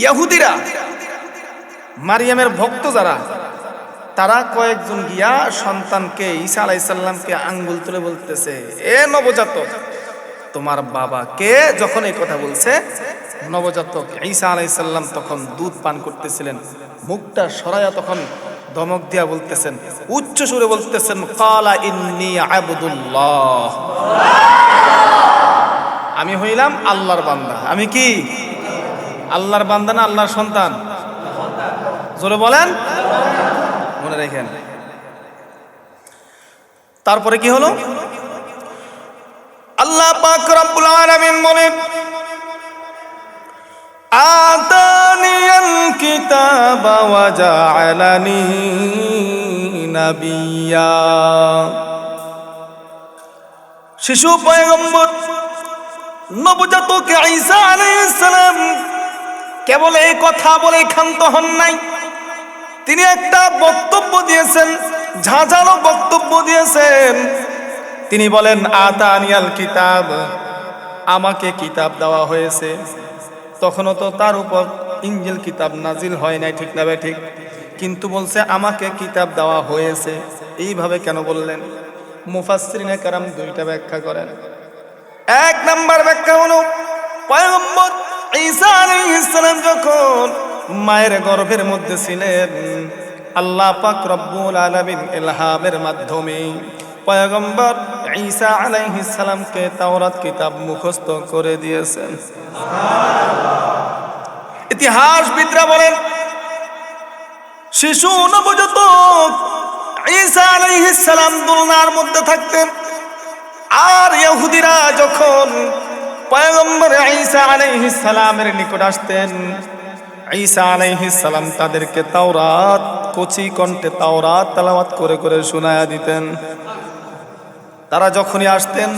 ইহুদিরা মারিয়ামের ভক্ত যারা, তারা কয়েকজন গিয়া সন্তানকে ঈসা আলাইহিস সালামকে আঙ্গুল তুলে বলতেছে, এ নবজাতক তোমার বাবা কে? যখন এই কথা বলছে, নবজাতক ঈসা আলাইহিস সালাম তখন দুধ পান করতেছিলেন, মুখটা সরায়া তখন ধমক দিয়া বলতেছেন, উচ্চ সুরে বলতেছেন, ক্বালা ইন্নী আবদুল্লাহ, আমি হইলাম আল্লাহর বান্দা। আমি কি আল্লাহর বান্দা না আল্লাহর সন্তান? জোরে বলেন, মনে রাখেন। তারপরে কি হলো? আল্লাহ পাক রব্বুল আলামিন বলেন, আতানিয়াল কিতাবা ওয়া জাআলানি নাবিয়্যা। শিশু পয়গম্বর নবজাতক ঈসা আলাইহিস সালাম কেবল এই কথা বলে ক্ষান্ত হন নাই, তিনি একটা বক্তব্য দিয়েছেন, ঝাঁঝালো বক্তব্য দিয়েছেন। তিনি বলেন, আতানিয়াল কিতাব, আমাকে কিতাব দেওয়া হয়েছে। তখনও তো তার উপর ইনজিল কিতাব নাজিল হয় নাই, ঠিক না ভাই? ঠিক। কিন্তু বলছে আমাকে কিতাব দেওয়া হয়েছে। এইভাবে কেন বললেন? মুফাসসিরিনে কেরাম দুইটা ব্যাখ্যা করেন। এক নাম্বার ব্যাখ্যা হলো, পয়গম্বর ঈসা আলাইহিস সালাম যখন মায়ের গর্ভের মধ্যে ছিলেন, আল্লাহ পাক রব্বুল আলামিন ইলহামের মাধ্যমে পয়গম্বর ঈসা আলাইহিস সালামকে তাওরাত কিতাব মুখস্থ করে দিয়েছেন। ইতিহাসবিদরা বলেন, শিশু নবজাতক ঈসা আলাইহিস সালাম দোলনার মধ্যে থাকতেন, আর ইহুদিরা যখন পয়গম্বর ঈসা আলাইহিস সালামের নিকট আসতেন, ঈসা আলাইহিস সালাম তাদেরকে তাওরাত কচি কণ্ঠে তাওরাত তেলাওয়াত করে করে শোনায়া দিতেন। তারা যখনই আসতেন,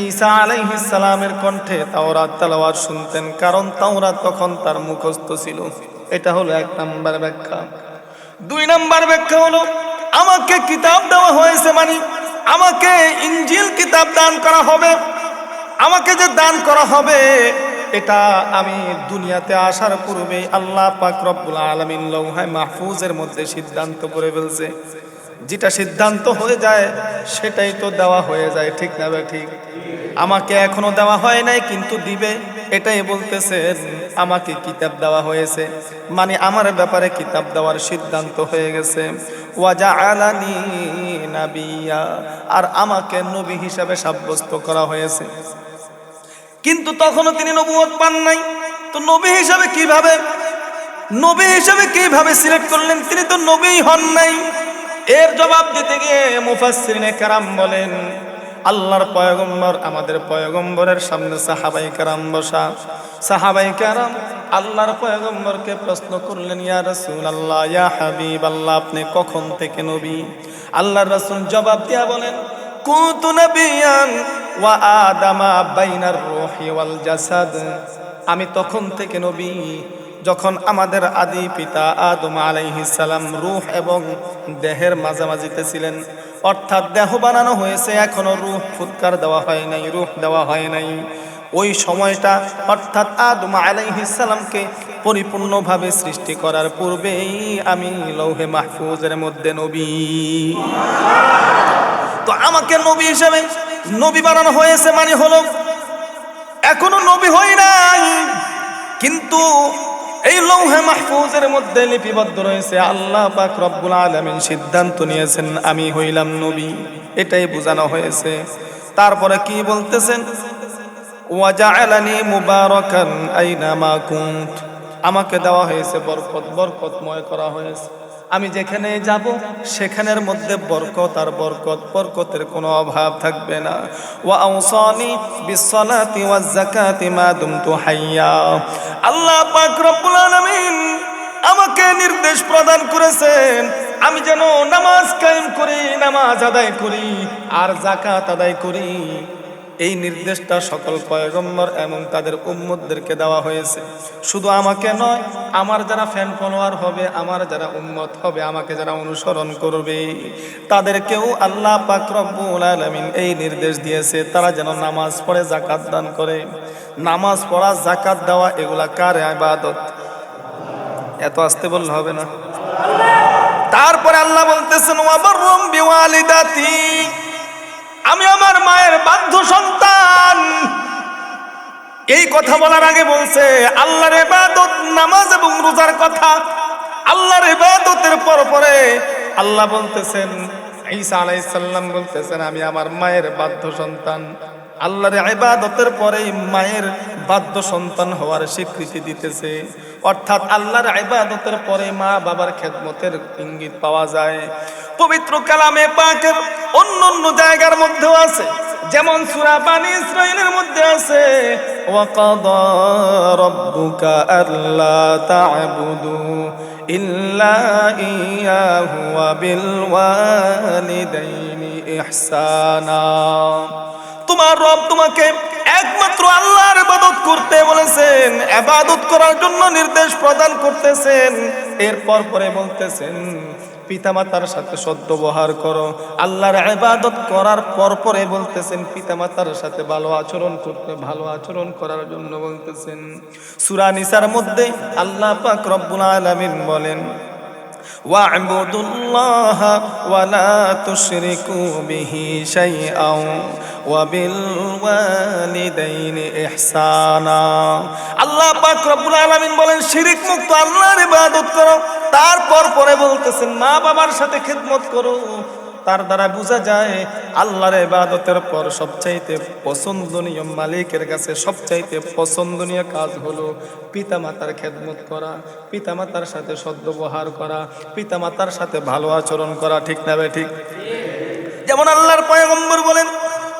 ঈসা আলাইহিস সালামের কণ্ঠে তাওরাত তেলাওয়াত শুনতেন, কারণ তাওরাত তখন তার মুখস্থ ছিল। এটা হলো এক নাম্বার ব্যাখ্যা। দুই নাম্বার ব্যাখ্যা হলো, আমাকে কিতাব দেওয়া হয়েছে মানে আমাকে ইনজিল কিতাব দান করা হবে। আমাকে যে দান করা হবে, এটা আমি দুনিয়াতে আসার পূর্বে আল্লাহ পাক রব্বুল আলামিন লৌহে মাহফুজের মধ্যে সিদ্ধান্ত করে ফেলছে। যেটা সিদ্ধান্ত হয়ে যায় সেটাই তো দেওয়া হয়ে যায়, ঠিক না ভাই? ঠিক। আমাকে এখনো দেওয়া হয় নাই, কিন্তু দিবে, এটাই বলতেছেন। আমাকে কিতাব দেওয়া হয়েছে মানে আমার ব্যাপারে কিতাব দেওয়ার সিদ্ধান্ত হয়ে গেছে। ওয়া জাআলানি নাবিয়্যা, আর আমাকে নবী হিসাবে সাব্যস্ত করা হয়েছে। কিন্তু তখনও তিনি নবুয়ত পান নাই, তো নবী হিসাবে কিভাবে সিলেক্ট করলেন? তিনি তো নবী হন নাই। এর জবাব দিতে গিয়ে মুফাসসিরিনে কেরাম বলেন, আল্লাহর পয়গম্বর, আমাদের পয়গম্বরের সামনে সাহাবায়ে কেরাম বসা। সাহাবায়ে কেরাম আল্লাহর পয়গম্বরকে প্রশ্ন করলেন, ইয়া রাসূলুল্লাহ, ইয়া হাবিবাল্লাহ, আপনি কখন থেকে নবী? আল্লাহর রাসূল জবাব দিয়া বলেন, কুনতু নাবিয়ান ওয়া আদামা বাইনার রূহি ওয়াল জাসাদ। আমি তখন থেকে নবী যখন আমাদের আদি পিতা আদম আলাইহিস সালাম রূহ এবং দেহের মাঝামাঝিতে ছিলেন। অর্থাৎ দেহ বানানো হয়েছে, এখনো রূহ ফুৎকার দেওয়া হয় নাই, রূহ দেওয়া হয় নাই। ওই সময়টা অর্থাৎ আদম আলাইহিস সালামকে পরিপূর্ণভাবে সৃষ্টি করার পূর্বেই আমি লৌহে মাহফুজের মধ্যে নবী। তো আমাকে নবী হিসেবে নবী বানানো হয়েছে মানে হলো এখনো নবী হই নাই, কিন্তু এই লৌহে মাহফুজের মধ্যে লিপিবদ্ধ রয়েছে, আল্লাহ পাক রব্বুল আলামিন সিদ্ধান্ত নিয়েছেন আমি হইলাম নবী। এটাই বোঝানো হয়েছে। তারপরে কি বলতেছেন? ওয়া জাআলানি মুবারাকান আইনামা কুনত, আমাকে দেওয়া হয়েছে বরকত, বরকতময় করা হয়েছে। আমি যেখানে যাব সেখানের মধ্যে বরকত আর বরকত, বরকতের কোনো অভাব থাকবে না। ওয়া আওসানি বিসসালাতি ওয়াজ যাকাতি মা দুমতু হাইয়া, আল্লাহ পাক রব্বুল আলামিন আমাকে নির্দেশ প্রদান করেছেন আমি যেন নামাজ কায়েম করি, নামাজ আদায় করি আর যাকাত আদায় করি। এই নির্দেশটা সকল পয়গম্বর এবং তাদের উম্মতদেরকে দেওয়া হয়েছে। শুধু আমাকে নয়, আমার যারা ফ্যান ফলোয়ার হবে, আমার যারা উম্মত হবে, আমাকে যারা অনুসরণ করবে, তাদেরকেও আল্লাহ পাক রব্বুল আলামিন এই নির্দেশ দিয়েছে তারা যেন নামাজ পড়ে যাকাত দান করে। নামাজ পড়া, যাকাত দেওয়া এগুলা কার ইবাদত? এত আসতে বললে হবে না। তারপরে আল্লাহ বলতেছেন ওয়াবাররুম বিওয়ালিদাতি, আমি আমার মায়ের বাধ্য সন্তান। এই কথা বলার আগে বলছে আল্লাহর ইবাদত, নামাজ এবং রোজার কথা। আল্লাহর ইবাদতের পরে আল্লাহ বলতেছেন, ঈসা আলাইহিস সালাম বলতেছেন আমি আমার মায়ের বাধ্য সন্তান। আল্লাহর ইবাদতের পরেই মায়ের বাধ্য সন্তান হওয়ার স্বীকৃতি দিতেছে। অর্থাৎ আল্লাহর ইবাদতের পরে মা বাবার খেদমতের ইঙ্গিত পাওয়া যায়। পবিত্র কালামে পাকের অন্য জায়গার মধ্যেও আছে, যেমন সূরা বানী ইসরাঈলের মধ্যে আছে ওয়াকাদা রাব্বুকা আল্লা তা'বুদু ইল্লা ইয়াহু ওয়া বিল ওয়ালিদাইনি ইহসানা। তোমার রব তোমাকে একমাত্র আল্লাহর ইবাদত করতে বলেছেন, ইবাদত করার জন্য নির্দেশ প্রদান করতেছেন। এরপর পরে বলতেছেন পিতামাতার সাথে সদ্ব্যবহার করো। আল্লাহর ইবাদত করার পরে বলতেছেন পিতামাতার সাথে ভালো আচরণ করতে, ভালো আচরণ করার জন্য বলতেছেন। সূরা নিসার মধ্যে আল্লাহ পাক রব্বুল আলামিন বলেন ওয়া'বুদুল্লাহ ওয়া লা তুশরিকু বিহি শাইআন ওয়া বিল ওয়ালিদাইনি ইহসানা। আল্লাহ পাক রব্বুল আলামিন বলেন শিরক মুক্ত আল্লাহর ইবাদত করো। তারপর পরে বলতেছেন মা বাবার সাথে খিদমত করো। তার দ্বারা বোঝা যায় আল্লাহর ইবাদতের পর সবচাইতে পছন্দনীয়, মালিকের কাছে সবচাইতে পছন্দনীয় কাজ হলো পিতামাতার খেদমত করা, পিতামাতার সাথে সদ্ব্যবহার করা, পিতামাতার সাথে ভালো আচরণ করা। ঠিক না বে ঠিক? যেমন আল্লাহর পয়গম্বর বলেন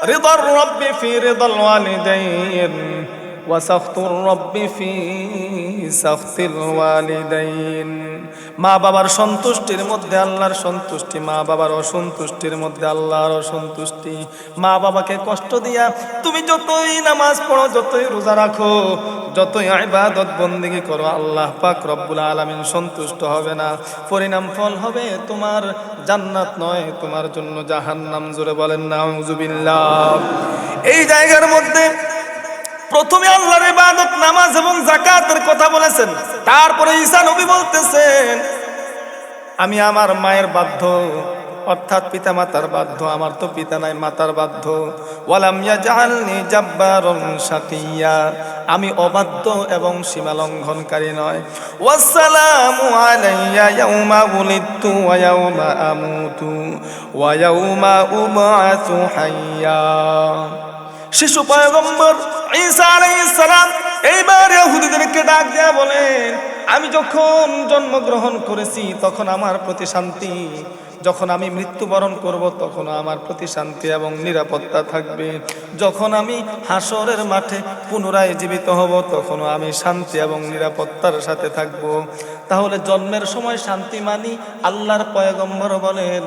রিদার রাব্বি ফি রিদাল ওয়ালিদাইন ওয়া সাখতুর রাব্বি ফি সাখতিল ওয়ালিদাইন। মা বাবার সন্তুষ্টির মধ্যে আল্লাহর সন্তুষ্টি, মা বাবার অসন্তুষ্টির মধ্যে আল্লাহর অসন্তুষ্টি। মা বাবাকে কষ্ট দিয়া তুমি যতই নামাজ পড়ো, যতই রোজা রাখো, যতই ইবাদত বন্দেগী করো, আল্লাহ পাক রব্বুল আলামিন সন্তুষ্ট হবে না। পরিণাম ফল হবে তোমার জান্নাত নয়, তোমার জন্য জাহান্নাম। জোরে বলেন নাউযুবিল্লাহ। এই জায়গার মধ্যে প্রথমে আল্লাহর ইবাদত, নামাজ এবং যাকাতের কথা বলেছেন। তারপরে ঈসা নবী বলতেছেন আমি আমার মায়ের বাধ্য, অর্থাৎ পিতামাতার বাধ্য। আমার তো পিতা নাই, মাতার বাধ্য। ওয়ালাম ইয়াজআলনি জাব্বারুন শাকিয়্যা, আমি অবাধ্য এবং সীমা লঙ্ঘনকারী নয়। ওয়াসসালামু আলাইয়া ইয়াউমা উলিদতু ওয়া ইয়াউমা আমুতু ওয়া ইয়াউমা উবআসু হাইয়্যা। শিশু পয়গম্বর ঈসা আলাইহিস সালাম এইবার ইহুদিদেরকে ডাক দেয়া বলেন আমি যখন জন্মগ্রহণ করেছি তখন আমার প্রতি শান্তি, যখন আমি মৃত্যুবরণ করব তখন আমার প্রতি শান্তি এবং নিরাপত্তা থাকবে। যখন আমি হাসরের মাঠে পুনরায় জীবিত হব তখনও আমি শান্তি এবং নিরাপত্তার সাথে থাকব। তাহলে জন্মের সময় শান্তি মানি। আল্লাহর পয়গম্বর বলেন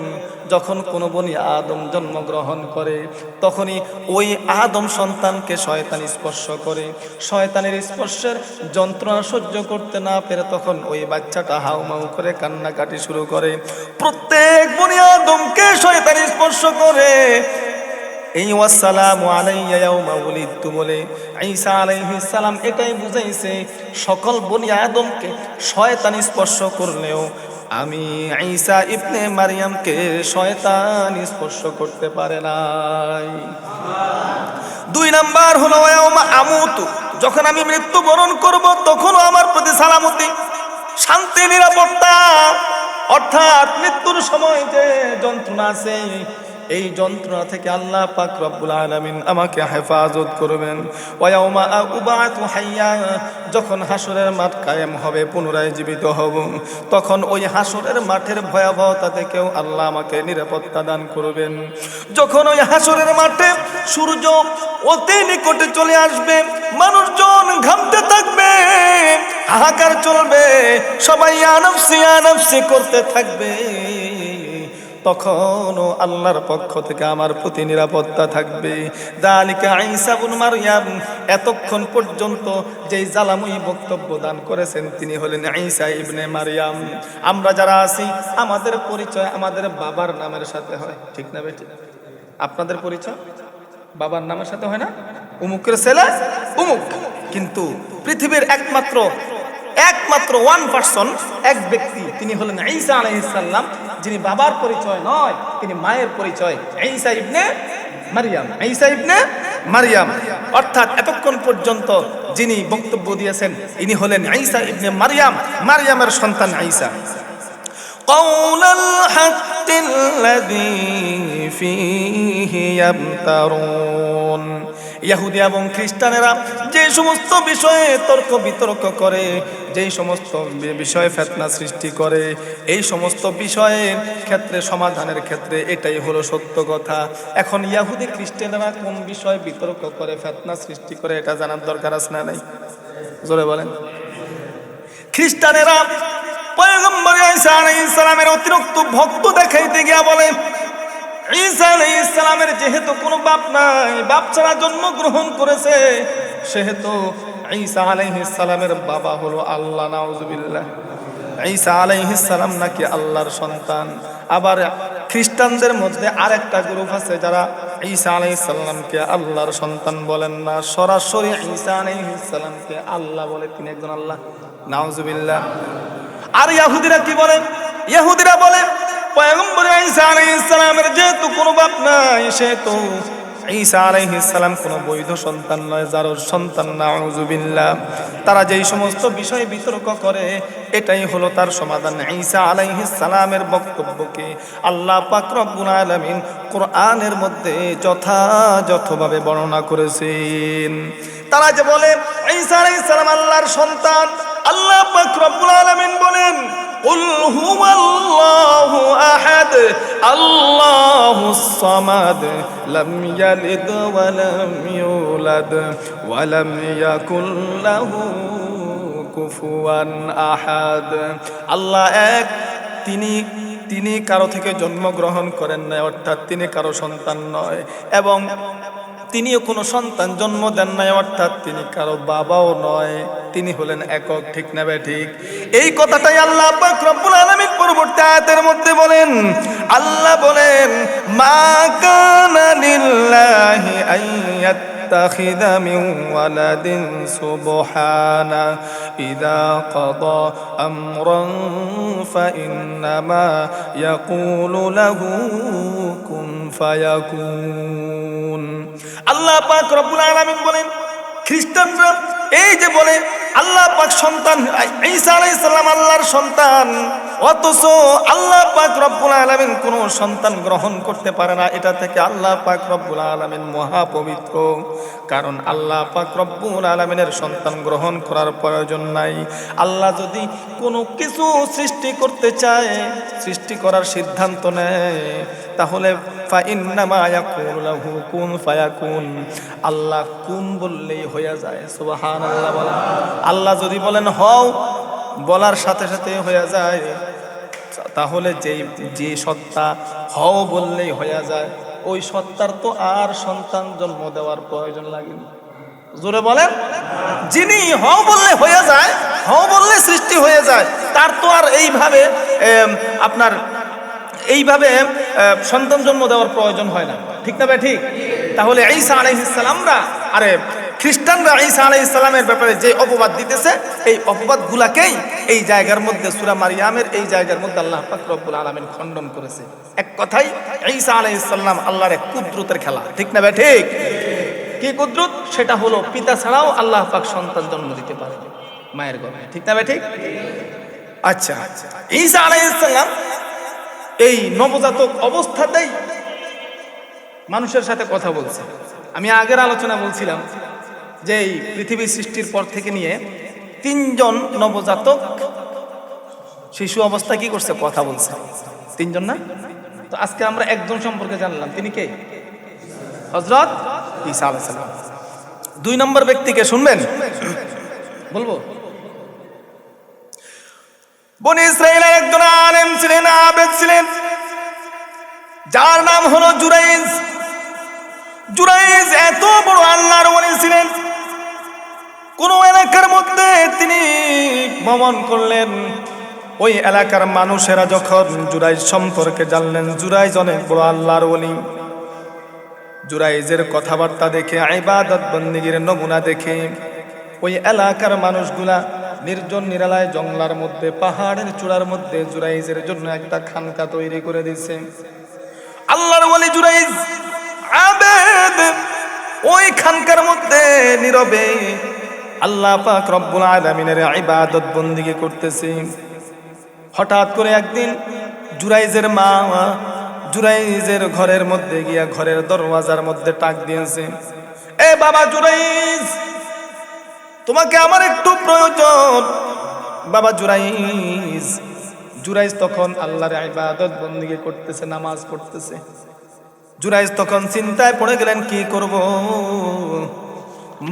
যখন কোনো বনি আদম জন্মগ্রহণ করে তখনই ওই আদম সন্তানকে শয়তান স্পর্শ করে। শয়তানের স্পর্শের যন্ত্রণা সহ্য করতে না পেরে তখন ওই বাচ্চাটা হাউমাউ করে কান্নাকাটি শুরু করে। প্রত্যেক বনি আদমকে শয়তান স্পর্শ করে। এই ওয়াসসালামু আলাইয়া ইয়াউমা উলিদতু বলে ঈসা আলাইহিস সালাম এটাই বুঝাইছে সকল বনি আদমকে শয়তান স্পর্শ করলেও আমি ঈসা ইবনে মারইয়ামকে শয়তান স্পর্শ করতে পারে নাই। 2 নাম্বার হলো ইয়াউমা আমুতু, যখন আমি মৃত্যুবরণ করব তখনও আমার প্রতি সালামতি, শান্তি, নিরাপত্তা। অর্থাৎ মৃত্যুর সময় যে যন্ত্রণা আছে এই যন্ত্রণা থেকে আল্লাহ পাক রব্বুল আলামিন আমাকে হেফাজত করবেন। ওয়া ইয়াউমা উবআসু হাইয়্যা, যখন হাসরের মাঠ কায়েম হবে, পুনরায় জীবিত হব, তখন ওই হাসরের মাঠের ভয়াবহতা থেকেও আল্লাহ আমাকে নিরাপত্তা দান করবেন। যখন ওই হাসরের মাঠে সূর্য অতি নিকটে চলে আসবে, মানুষজন ঘামতে থাকবে, হাহাকার চলবে, সবাই আনফসি আনফসি করতে থাকবে, তখনও আল্লাহর পক্ষ থেকে আমার প্রতি নিরাপত্তা থাকবে। যালিকা ঈসা ইবনে মারইয়াম, এতক্ষণ পর্যন্ত যেই জালামুই বক্তব্য দান করেছেন তিনি হলেন ঈসা ইবনে মারইয়াম। আমরা যারা আছি আমাদের পরিচয় আমাদের বাবার নামের সাথে হয়, ঠিক না বেটি? আপনাদের পরিচয় বাবার নামের সাথে হয় না? উমুকের ছেলে উমুক। কিন্তু পৃথিবীর একমাত্র একমাত্র ওয়ান পারসন, এক ব্যক্তি, তিনি হলেন ঈসা আলাইহিস সালাম, যিনি বাবার পরিচয় নয়, তিনি মায়ের পরিচয়, ঈসা ইবনে মারইয়াম। ঈসা ইবনে মারইয়াম, অর্থাৎ এতক্ষণ পর্যন্ত যিনি বক্তব্য দিয়েছেন ইনি হলেন ঈসা ইবনে মারইয়াম, মারইয়ামের সন্তান ঈসা। কাউলাল হাক্কিল্লাযী ফীহি ইয়ামতারুন। ইহুদি এবং খ্রিস্টানেরা যে সমস্ত বিষয়ে তর্ক বিতর্ক করে, যেই সমস্ত বিষয়ে ফিতনা সৃষ্টি করে, এই সমস্ত বিষয়ের ক্ষেত্রে সমাধানের ক্ষেত্রে এটাই হলো সত্য কথা। এখন ইহুদি খ্রিস্টানেরা কোন বিষয়ে বিতর্ক করে, ফিতনা সৃষ্টি করে, এটা জানার দরকার আছে না নাই? জোরে বলেন। খ্রিস্টানেরা পয়গম্বর ঈসা আলাইহিস সালামের অতিরিক্ত ভক্ত দেখাইতে গিয়া বলে, ঈসা আলাইহিস সালামের যেহেতু কোনো বাপ নাই, বাপ ছাড়া জন্মগ্রহণ করেছে, সেহেতু ঈসা আলাইহিস সালামের বাবা হলো আল্লাহ। নাউজুবিল্লাহ। ঈসা আলাইহিস সালাম নাকি আল্লাহর সন্তান। আবার খ্রিস্টানদের মধ্যে আরেকটা গ্রুপ আছে যারা ঈসা আলাইহিস সালামকে আল্লাহর সন্তান বলেন না, সরাসরি ঈসা আলাইহিস সালামকে আল্লাহ বলে, তিনি একজন আল্লাহ। নাউজুবিল্লাহ। আর ইহুদিরা কি বলে? ইহুদিরা বলে পয়গম্বর ঈসা আলাইহিস সালামের যেহেতু কোনো বাপ নাই, সেহেতু ঈসা আলাইহিস সালাম কোনো বৈধ সন্তান নয়, যার সন্তান। নাউজুবিল্লাহ। তারা যেই সমস্ত বিষয়ে বিতর্ক করে এটাই হলো তার সমাধান। ঈসা আলাইহিস সালামের বক্তব্যকে আল্লাহ পাক রব্বুল আলামিন কোরআনের মধ্যে যথাযথভাবে বর্ণনা করেছেন। তারা যে বলে ঈসা আলাইহিস সালাম আল্লাহর সন্তান, আল্লাহ পাক রব্বুল আলামিন বলেন, কুল হুয়াল্লাহু আহাদ আল্লাহুস সামাদ লাম ইয়ালিদ ওয়া লাম ইউলাদ ওয়া লাম ইয়াকুল লাহু কুফুয়ান আহাদ। আল্লাহ এক, তিনি কারো থেকে জন্মগ্রহণ করেন নাই, অর্থাৎ তিনি কারো সন্তান নয়, এবং তিনিও কোনো সন্তান জন্ম দেন নাই, অর্থাৎ তিনি কারো বাবাও নয়, তিনি হলেন একক। ঠিক না বে ঠিক? এই কথাটাই আল্লাহ পাক রব্বুল আলামিন পরবর্তী আয়াতের মধ্যে বলেন। আল্লাহ বলেন, মা কানা লিল্লাহি আইয়াত্তাখিযা মিন ওয়ালাদিন সুবহানা ইযা ক্বাদা আমরান ফাইন্নামা ইয়াকুলু লাহু কুন ফায়াকুন। আল্লাহ পাক রব্বুল আলামিন বলেন, খ্রিস্টানরা এই যে বলে আল্লাহ পাক সন্তান, ঈসা আলাইহিস সালাম আল্লাহর সন্তান, অথচ আল্লাহ পাক রব্বুল আলামিন কোনো সন্তান গ্রহণ করতে পারে না, এটা থেকে আল্লাহ পাক রব্বুল আলামিন মহাপবিত্র। কারণ আল্লাহ পাক রব্বুল আলামিনের সন্তান গ্রহণ করার প্রয়োজন নাই। আল্লাহ যদি কোনো কিছু সৃষ্টি করতে চায়, সৃষ্টি করার সিদ্ধান্ত নেয়, তাহলে ফাইন্নামা ইয়াকুলু লাহু কুন ফায়াকুন, আল্লাহ কুন বললেই হয়ে যায়। সুবহানাল্লাহ বলেন। আল্লাহ যদি বলেন হও, বলার সাথে সাথে হয়ে যায়। তাহলে যে সত্তা হও বললেই হয়ে যায়, ওই সত্তার তো আর সন্তান জন্ম দেওয়ার প্রয়োজন লাগেনি। জোরে বলেন। যিনি হও বললে হয়ে যায়, হও বললে সৃষ্টি হয়ে যায়, তার তো আর এইভাবে এইভাবে সন্তান জন্ম দেওয়ার প্রয়োজন হয় না। ঠিক না ভাই? ঠিক। তাহলে ঈসা আলাইহিস সালামরা, খ্রিস্টানরা ঈসা আলাইহিস সালামের ব্যাপারে যে অপবাদ দিতেছে, এই অপবাদগুলাকেই এই জায়গার মধ্যে সূরা মারইয়ামের এই জায়গার মধ্যে আল্লাহ পাক রব্বুল আলামিন খণ্ডন করেছে। এক কথাই ঈসা আলাইহিস সালাম আল্লাহর এক কুদরতের খেলা। ঠিক না ভাই? ঠিক। কি কুদরত? সেটা হলো পিতা ছাড়াও আল্লাহ পাক সন্তান জন্ম দিতে পারে মায়ের গর্ভে। ঠিক না ভাই? ঠিক। আচ্ছা, ঈসা আলাইহিস সালাম এই নবজাতক অবস্থাতেই মানুষের সাথে কথা বলছে। আমি আগের আলোচনা বলছিলাম যে এই পৃথিবী সৃষ্টির পর থেকে নিয়ে 3 জন নবজাতক শিশু অবস্থা কি করছে? কথা বলছে। 3 জন না? তো আজকে আমরা একজন সম্পর্কে জানলাম, তিনি কে? হযরত ঈসা আলাইহিস সালাম। 2 নম্বর ব্যক্তিকে শুনবেন? বলবো। বনি ইসরাঈলের একজন আলেম ছিলেন, আবেদ ছিলেন, যার নাম হলো জুরাইজ। জুরাইজ এত বড় আল্লাহর ওলি ছিলেন, কোন এলাকার মধ্যে তিনি ভ্রমণ করলেন, ওই এলাকার মানুষেরা যখন জুরাইজ সম্পর্কে জানলেন, জুরাইজ অনেক বড় আল্লাহর ওলি, জুরাইজের কথাবার্তা দেখে, ইবাদত বন্দেগীর নমুনা দেখে ওই এলাকার মানুষগুলা নির্জন নিরালায় জঙ্গলার মধ্যে পাহাড়ের চূড়ার মধ্যে জুরাইজের জন্য একটা খানকা তৈরি করে দিয়েছে। আল্লাহর ওলি জুরাইজ আবেদ ওই খানকার মধ্যে নীরবে আল্লাহ পাক রব্বুল আলামিনের ইবাদত বন্দেগী করতেছে। হঠাৎ করে একদিন জুরাইজের মা জুরাইজের ঘরের মধ্যে গিয়া ঘরের দরওয়াজার মধ্যে টাক দিয়েছে, এ বাবা জুরাইজ, তোমাকে আমার একটু প্রয়োজন। বাবা জুরাইজ। জুরাইজ তখন আল্লাহর ইবাদত বন্দেগী করতেছে, নামাজ পড়তেছে। জুরাইজ তখন চিন্তায় পড়ে গেলেন, কি করব,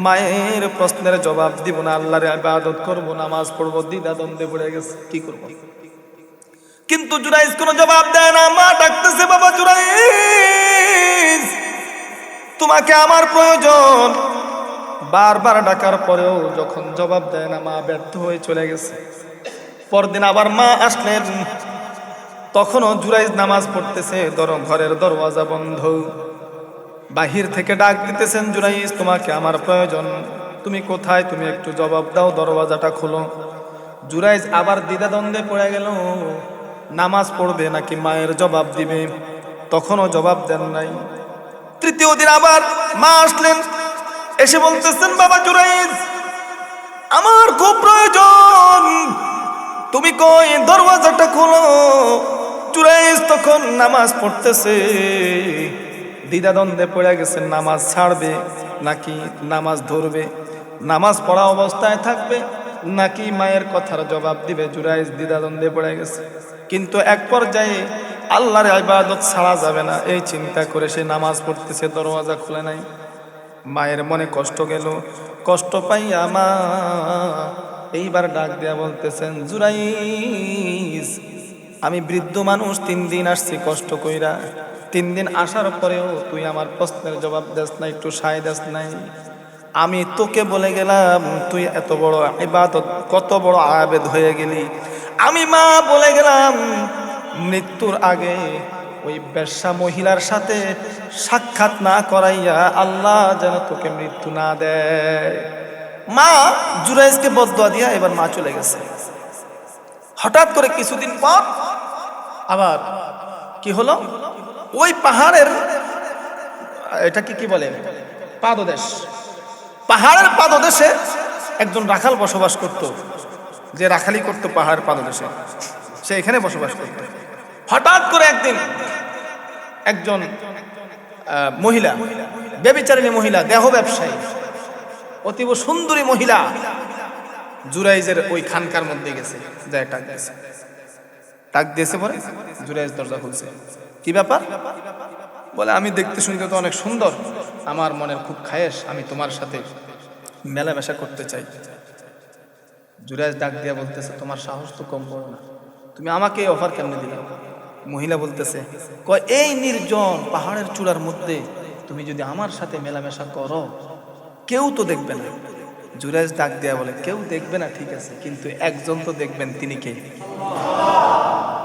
মায়ের প্রশ্নের জবাব দিব না, আল্লাহর ইবাদত করব, নামাজ পড়বো, দ্বিধা দ্বন্দ্বে পড়ে গেছে, কি করব। কিন্তু জুরাইজ কোনো জবাব দেয় না। মা ডাকতেছে, বাবা জুরাইজ, তোমাকে আমার প্রয়োজন। বারবার ডাকার পরেও যখন জবাব দেয় না, মা ব্যর্থ হয়ে চলে গেছে। পরদিন আবার মা আসলেন, তখনও জুরাইজ নামাজ পড়তেছে, ঘরের দরওয়াজা বন্ধ। বাহির থেকে ডাক দিতেছেন, জুরাইজ, তোমাকে আমার প্রয়োজন, তুমি কোথায়, তুমি একটু জবাব দাও, দরওয়াজাটা খোলো। জুরাইজ আবার দ্বিধাদ্বন্দ্বে পড়ে গেল, নামাজ পড়বে নাকি মায়ের জবাব দিবে, তখনও জবাব দেন নাই। তৃতীয় দিন আবার মা আসলেন, এসে বলতেছেন, বাবা জুরাইজ, আমার খুব প্রয়োজন, তুমি কই, দরওয়াজাটা খোলো। জুরাইজ তখন নামাজ পড়তেছে, দ্বিধাদ্বন্দ্বে পড়ে গেছে, নামাজ ছাড়বে নাকি নামাজ ধরবে, নামাজ পড়া অবস্থায় থাকবে নাকি মায়ের কথার জবাব দিবে। জুরাইজ দ্বিধাদ্বন্দ্বে পড়ে গেছে, কিন্তু এক পর্যায়ে আল্লাহর ইবাদত ছাড়া যাবে না এই চিন্তা করে সে নামাজ পড়তেছে, দরওয়াজা খুলে নাই। মায়ের মনে কষ্ট গেল, কষ্ট পাইয়া মা এইবার ডাক দেয়া বলতেছেন, জুরাইজ, আমি বৃদ্ধ মানুষ, 3 দিন আসছি কষ্ট কইরা, 3 দিন আসার পরেও তুই আমার প্রশ্নের জবাব দেস নাই, একটু সায় দেস নাই। আমি তোকে বলে গেলাম তুই এত বড় ইবাদত, কত বড় আবেদ হয়ে গেলি। আমি মা বলে গেলাম মৃত্যুর আগে ওই বেশ্যা মহিলার সাথে সাক্ষাৎ না করাইয়া আল্লাহ যেন তোকে মৃত্যু না দেয়। মা জুরাইজকে বদদুয়া দিয়া এবার মা চলে গেছে। হঠাৎ করে কিছুদিন পর আবার কি হলো, ওই পাহাড়ের, এটাকে কি বলে, পাদদেশ, পাহাড়ের পাদদেশে একজন রাখাল বসবাস করত, যে রাখালি করত পাহাড়ের পাদদেশে, সে এখানে বসবাস করত। হঠাৎ করে একদিন একজন মহিলা, ব্যভিচারিণী মহিলা, দেহ ব্যবসায়ী, অতীব সুন্দরী মহিলা জুরাইজের ওই খানকার মধ্যে গেছে, যায় টাক দিয়েছে। টাক দিয়েছে পরে জুরাইজ দরজা খুলছে, কি ব্যাপার, বলে আমি দেখতে শুনতে তো অনেক সুন্দর, আমার মনের খুব খায়েশ, আমি তোমার সাথে মেলামেশা করতে চাই। জুরাইজ ডাক দিয়া বলতেছে, তোমার সাহস তো কম বড় না, তুমি আমাকে এই অফার কেমনে দিলে। মহিলা বলতেছে, কয় এই নির্জন পাহাড়ের চূড়ার মধ্যে তুমি যদি আমার সাথে মেলামেশা করো, কেউ তো দেখবে না। জুরাইজ ডাক দিয়া বলে, কেউ দেখবে না ঠিক আছে, কিন্তু একজন তো দেখবেন, তিনি কে?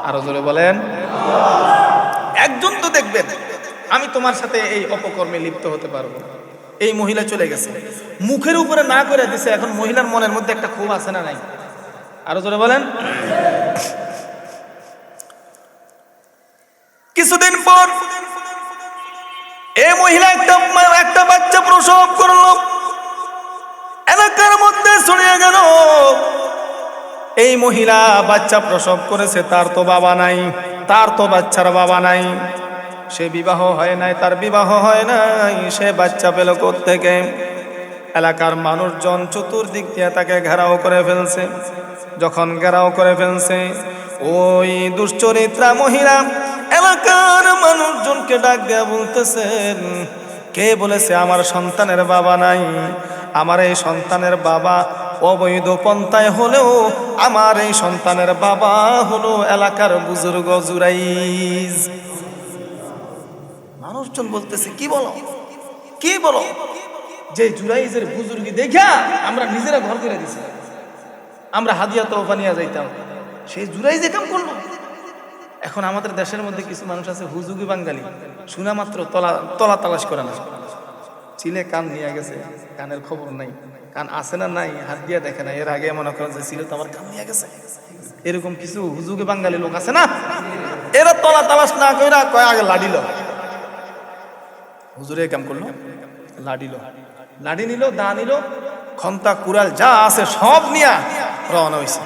আরো জোরে বলেন, একজন তো দেখবেন, আমি তোমার সাথে এই অপকর্মে লিপ্ত হতে পারবো। এই মহিলা চলে গেছে, মুখের উপরে না করে দিছে, এখন মহিলার মনের মধ্যে একটা ক্ষোভ আছে না নাই? আরো জোরে বলেন। কিছুদিন পর এই মহিলা একটা বাচ্চা প্রসব করলো, এলাকার মধ্যে ছড়িয়ে গেল। এই মহিলা বাচ্চা প্রসব করেছে, তার তো বাবা নাই, তার তো বাচ্চার বাবা নাই, সে বিবাহ হয় নাই, তার বিবাহ হয় নাই, সে বাচ্চা পেল কোত্থেকে? এলাকার মানুষজন চতুর্দিক দিয়ে তাকে ঘেরাও করে ফেলছে। যখন ঘেরাও করে ফেলছে, ওই দুশ্চরিত্রা মহিলা এলাকার মানুষজনকে ডাক দেয়া বলতেছেন, কে বলেছে আমার সন্তানের বাবা নাই? আমার এই সন্তানের বাবা অবৈধ পন্থায় হলেও আমার এই সন্তানের বাবা হলো এলাকার বুজুর্গ জুরাইজ। মানুষজন বলতেছে, কি বলো, কি বলো? যে জুরাইজের বুজুর্গি দেখা আমরা নিজেরা ঘর করে দিছি, আমরা হাদিয়া তোফা নিয়ে যাইতাম, সেই জুরাইজে কাম করলো। এখন আমাদের দেশের মধ্যে কিছু মানুষ আছে হুজুগি বাঙালি, শোনা মাত্র তলা তালাশ করে না, চিলে কান নিয়ে গেছে, কানের খবর নাই, কান আছে না নাই হাত দিয়ে দেখে না। এর আগে মনে করেন যে ছিল তো আমার কান নিয়ে গেছে, এরকম কিছু হুজুগে বাঙালি লোক আছে না, এরা তলা তালাশ না কইরা কয় আগে লাডিল, হুজুরে কাম করলো, লাডিল, লাডি নিল, দা নিল, খন্তা কুড়াল যা আছে সব নিয়া রওনা হইছে।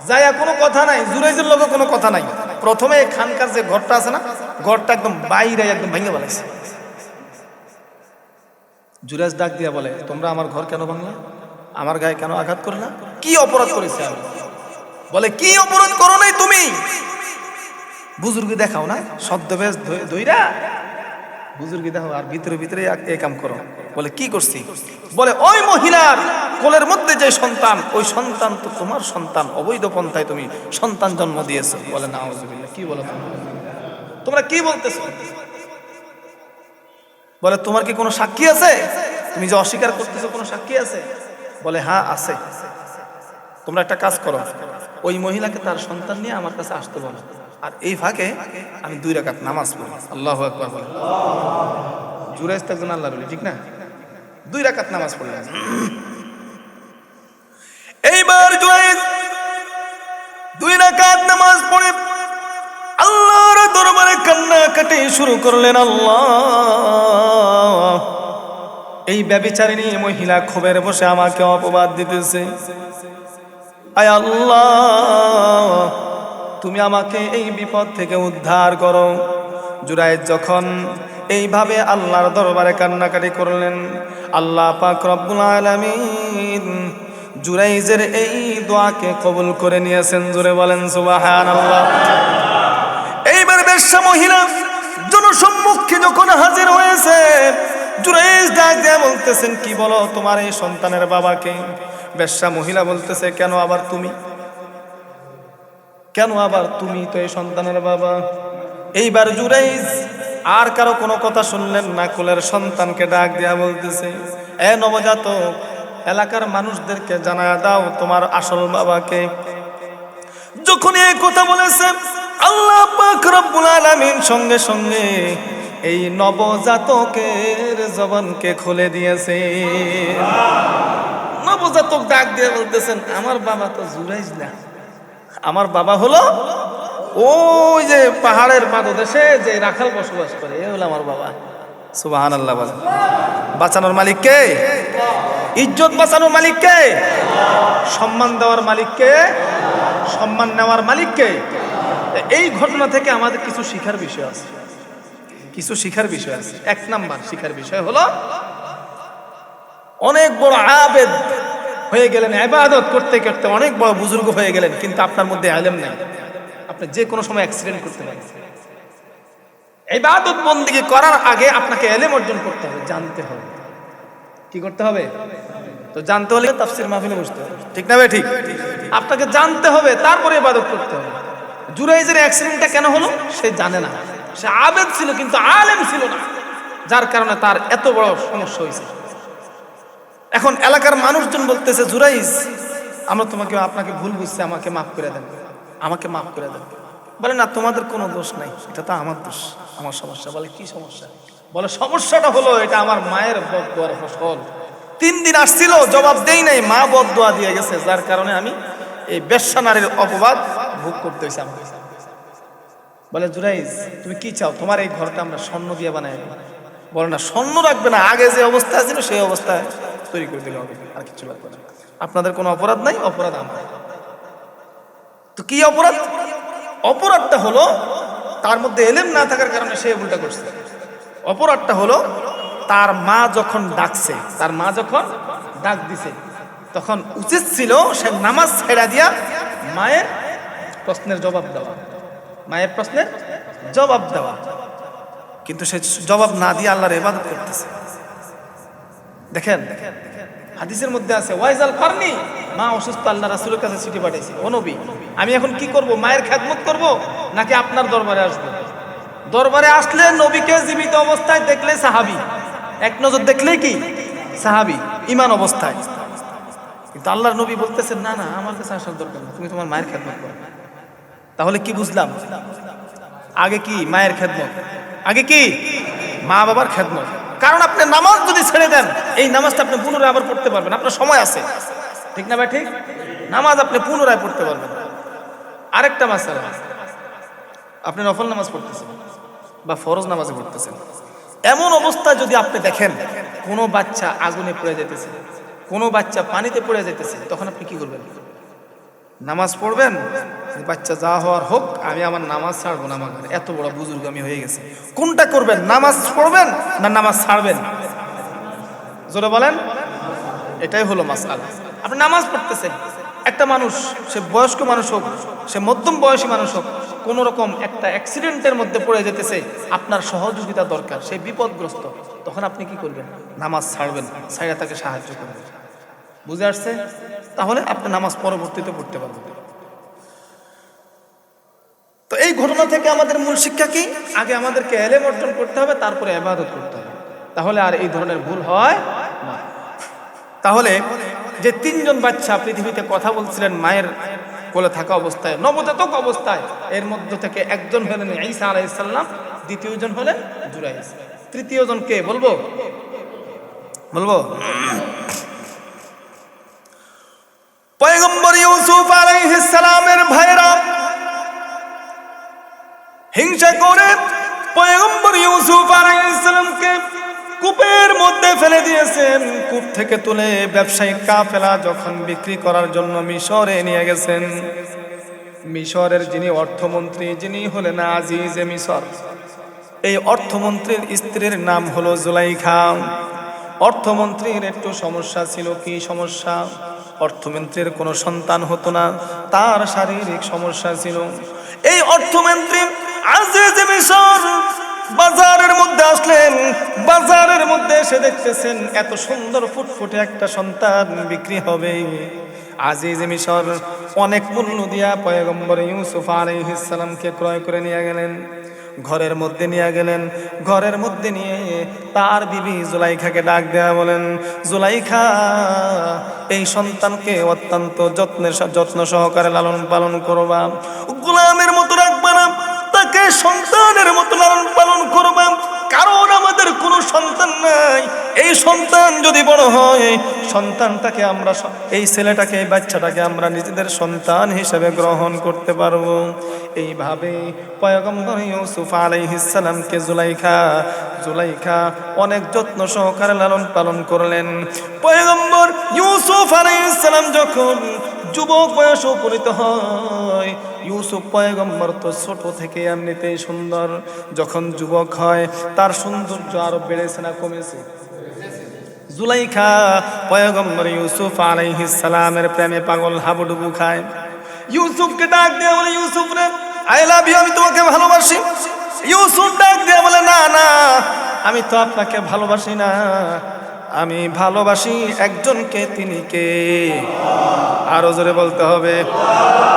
যাইয়া কোনো কথা নাই, জুরাইজের লোকে কোনো কথা নাই। প্রথমে খানকার যে ঘরটা আছে না, ঘরটা একদম বাইরে একদম ভেঙে ফেলাইছে। জুরাইজ ডাক দিয়া বলে, তোমরা আমার ঘর কেন ভাঙলা, আমার গায়ে কেন আঘাত করলা, কি অপরাধ করেছে আমি? বলে কি অপরাধ করো নাই তুমি? বুজুর্গি দেখাও না, ছদ্মবেশ ধইরা বুজুর্গি দেখাও আর ভিতরে ভিতরে এই কাম করো। বলে কি করছি? বলে ওই মহিলার কোলের মধ্যে যে সন্তান, ওই সন্তান তো তোমার সন্তান, অবৈধ পন্থায় তুমি সন্তান জন্ম দিয়েছো। বলে নাউজুবিল্লাহ, কি বলো তোমরা কি বলতেছো? বলে তোমার কি কোনো সাক্ষী আছে? তুমি যে অস্বীকার করতেছো কোনো সাক্ষী আছে? বলে হ্যাঁ আছে। তোমরা একটা কাজ করো, ওই মহিলাকে তার সন্তান নিয়ে আমার কাছে আসতে বলো, আর এই ফাঁকে আমি 2 রাকাত নামাজ পড়ি। আল্লাহু আকবার বলে। জুরাইজ তো একজন আল্লাহর ওলি, ঠিক না? 2 রাকাত নামাজ পড়লেন। এইবার জুরাইজ 2 রাকাত নামাজ পড়ে আল্লাহর দরবারে কান্নাকাটি শুরু করলেন। আল্লাহ, এই ব্যভিচারিণী মহিলা ক্ষোভের বসে আমাকে অপবাদ দিতেছে। আয় আল্লাহ, তুমি আমাকে এই বিপদ থেকে উদ্ধার করো। জুরাইজ যখন এইভাবে আল্লাহর দরবারে কান্নাকাটি করলেন, আল্লাহ পাক রব্বুল আলামিন জুরাইজের এই দোয়াকে কবুল করে নিয়েছেন। জোরে বলেন সুবহানাল্লাহ। এইবার বেশ্যা মহিলা জনসম্মুখে যখন হাজির হয়েছে, জুরাইজ ডাক দিয়ে বলতেছেন, কি বলো তোমার এই সন্তানের বাবাকে? বেশ্যা মহিলা বলতেছে, কেন আবার তুমি, কেন আবার তুমি তো এই সন্তানের বাবা। এইবার জুরাইজ আর কারো কোনো কথা শুনলেন না, কোলের সন্তানকে ডাক দিয়া বলতেছে, এ নবজাতক, এলাকার মানুষদেরকে জানায় দাও তোমার আসল বাবাকে। যখন এই কথা বলেছে, আল্লাহ পাক রব্বুল আলামিন সঙ্গে সঙ্গে এই নবজাতকের জবানকে খুলে দিয়েছে। নবজাতক ডাক দিয়ে বলতেছেন, আমার বাবা তো জুরাইজ না, আমার বাবা হলো ওই যে পাহাড়ের পাদদেশে যে রাখাল বসবাস করে, এ হলো আমার বাবা। সুবহানাল্লাহ বলেন। বাঁচানোর মালিক কে? ইজ্জত বাঁচানোর মালিক কে? সম্মান দেওয়ার মালিক কে? সম্মান নেওয়ার মালিক কে? এই ঘটনা থেকে আমাদের কিছু শিখার বিষয় আছে, কিছু শিখার বিষয় আছে। 1 নাম্বার শিখার বিষয় হলো, অনেক বড় আবেদ হয়ে গেলেন, ইবাদত করতে করতে অনেক বড় বুজুর্গ হয়ে গেলেন, কিন্তু আপনার মধ্যে ইলম নাই, আপনি যে কোনো সময় অ্যাক্সিডেন্ট করতে পারেন। ইবাদত বন্দেগী করার আগে আপনাকে ইলম অর্জন করতে হবে, জানতে হবে। কি করতে হবে? তো জানতে হলে তাফসীর মাহফিলে বসতে হবে, ঠিক না ভাই? ঠিক, আপনাকে জানতে হবে, তারপরে ইবাদত করতে হবে। জুরাইজের অ্যাক্সিডেন্টটা কেন হলো? সে জানে না, সে আবেদ ছিল কিন্তু আলেম ছিল না, যার কারণে তার এত বড় সমস্যা হয়েছে। এখন এলাকার মানুষজন বলতেছে, জুরাইজ, আমরা তোমাকে আপনাকে ভুল বুঝছি, আমাকে মাফ করে দেন, আমাকে মাফ করে দেন। বলে না, তোমাদের কোনো দোষ নাই, এটা তো আমার দোষ, আমার সমস্যা। বলে কি সমস্যা? বলে সমস্যাটা হলো এটা আমার মায়ের বদদোয়ার ফসল। 3 দিন আসছিল, জবাব দেই নাই, মা বদদোয়া দিয়ে গেছে, যার কারণে আমি এই বেশ্যা নারীর অপবাদ ভোগ করতে হয়েছে আমাকে। বলে জুরাইজ, তুমি কি চাও? তোমার এই ঘরটা আমরা স্বর্ণ দিয়ে বানাই। বলে না, স্বর্ণ রাখবে না, আগে যে অবস্থা ছিল সেই অবস্থায় তৈরি করে দিলে হবে, আর কিছু লাগবে না। আপনাদের কোনো অপরাধ নাই, অপরাধ আমার। তো কি অপরাধ? অপরাধটা হলো তার মধ্যে ইলম না থাকার কারণে সে উল্টা করছে। অপরাধটা হলো তার মা যখন ডাকছে, তার মা যখন ডাক দিছে, তখন উচিত ছিল সে নামাজ ছেড়ে দিয়া মায়ের প্রশ্নের জবাব দেওয়া, মায়ের প্রশ্নের জবাব দেওয়া, কিন্তু সে জবাব না দিয়ে আল্লাহর ইবাদত করতেছে। দেখেন হাদিসের মধ্যে আছে, ওয়াইজাল ফারনি, মা অসুস্থ, আল্লাহ রাসূলের কাছে চিঠি পাঠিয়েছে, ও নবী, আমি এখন কি করব? মায়ের খেদমত করব নাকি আপনার দরবারে আসবো? দরবারে আসলে নবীকে জীবিত অবস্থায় দেখলে সাহাবী, এক নজর দেখলেই কি সাহাবী ঈমান অবস্থায়। কিন্তু আল্লাহর নবী বলতেছেন, না না, আমার কাছে আসার দরকার না, তুমি তোমার মায়ের খেদমত করো। তাহলে কি বুঝলাম? আগে কি মায়ের খেদমত, আগে কি মা বাবার খেদমত। কারণ আপনি নামাজ যদি ছেড়ে দেন, এই নামাজটা আপনি পুনরায় আবার পড়তে পারবেন, আপনার সময় আছে, ঠিক না ভাই? ঠিক, নামাজ আপনি পুনরায় পড়তে পারবেন। আরেকটা মাসালা, আপনি নফল নামাজ পড়তেছেন বা ফরজ নামাজে পড়তেছেন, এমন অবস্থা যদি আপনি দেখেন কোনো বাচ্চা আগুনে পড়ে যেতেছে, কোনো বাচ্চা পানিতে পড়ে যেতেছে, তখন আপনি কি করবেন? নামাজ পড়বেন, বাচ্চা যা হওয়ার হোক, আমি আমার নামাজ ছাড়বো না, আমার এত বড় বুজুর্গ আমি হয়ে গেছে। কোনটা করবেন? নামাজ পড়বেন না নামাজ ছাড়বেন? জোরে বলেন। এটাই হলো মাসআলা। আপনি নামাজ পড়তেছেন, একটা মানুষ, সে বয়স্ক মানুষ হোক, সে মধ্যম বয়সী মানুষ হোক, কোন রকম একটা অ্যাক্সিডেন্টের মধ্যে পড়ে যেতেছে, আপনার সহযোগিতা দরকার, সে বিপদগ্রস্ত, তখন আপনি কি করবেন? নামাজ ছাড়বেন, ছাইড়া তাকে সাহায্য করবেন। বুঝে আসছে? তাহলে আপনি নামাজ পরবর্তীতে পড়তে পারবেন। তো এই ঘটনা থেকে আমাদের মূল শিক্ষা কি? আগে আমাদেরকে ইলম অর্জন করতে হবে, তারপরে ইবাদত করতে হবে, তাহলে আর এই ধরনের ভুল হয় না। তাহলে যে তিনজন বাচ্চা পৃথিবীতে কথা বলছিলেন মায়ের কোলে থাকা অবস্থায়, নবজাতক অবস্থায়, এর মধ্যে থেকে একজন হলেন ঈসা আলাইহিস সালাম, দ্বিতীয়জন হলেন জুরাইজ, তৃতীয়জন কে বলবো? পয়গম্বর ইউসুফ আলাইহিস সালামের ভাইরা হিংসা করে পয়গম্বর ইউসুফ আলাইহিস সালামকে কূপের মধ্যে ফেলে দিয়েছেন। কূপ থেকে তুলে ব্যবসায়িক কাফেলা যখন বিক্রি করার জন্য মিশরে নিয়ে গেছেন, মিশরের যিনি অর্থমন্ত্রী, যিনি হলেন আজিজে মিশর, এই অর্থমন্ত্রীর স্ত্রীর নাম হলো জুলাইখা। অর্থমন্ত্রীর একটু সমস্যা ছিল। কি সমস্যা? অর্থমন্ত্রীর কোনো সন্তান হতো না, তার শারীরিক সমস্যা ছিল। এই অর্থমন্ত্রী আজিজে মিশর বাজারের মধ্যে আসলেন, বাজারের মধ্যে এসে দেখতেছেন এত সুন্দর ফুটফুটে একটা সন্তান বিক্রি হবে। আজিজে মিশর অনেক মূল্য দিয়া পয়গম্বর ইউসুফ আলাইহিস সালামকে ক্রয় করে নিয়ে গেলেন, ঘরের মধ্যে নিয়ে গেলেন। ঘরের মধ্যে নিয়ে তার বিবি জুলাইখাকে ডাক দেয়া বলেন, জুলাইখা, এই সন্তানকে অত্যন্ত যত্ন সহকারে লালন পালন করবা, গোলামের মতো রাখবা না, তাকে সন্তানের মতো লালন পালন করবা, কারণ আমাদের কোনো সন্তান নাই। এই সন্তান যদি বড় হয়, সন্তানটাকে আমরা, এই ছেলেটাকে, এই বাচ্চাটাকে আমরা নিজেদের সন্তান হিসেবে গ্রহণ করতে পারবো। এইভাবে পয়গম্বর ইউসুফ আলাইহিস সালামকে জুলাইখা অনেক যত্ন সহকারে লালন পালন করলেন। পয়গম্বর ইউসুফ আলাইহিস সালাম যখন যুবক বয়সে উপনীত হয়, ইউসুফ পয়গম্বর তো ছোট থেকে এমনিতেই সুন্দর, যখন যুবক হয় তার সৌন্দর্য আরো বেড়েছে না কমেছে? জুলাইখা পয়গম্বর ইউসুফ আলাইহিস সালামের প্রেমে পাগল, হাবুডুবু খায়। ইউসুফকে ডাক দিয়ে বলে, ইউসুফ রে, আই লাভ ইউ, আমি তোমাকে ভালোবাসি। ইউসুফ ডাক দিয়ে বলে, না না, আমি তো আপনাকে ভালোবাসি না, আমি ভালোবাসি একজনকে। তিনি কে? আরো জোরে বলতে হবে।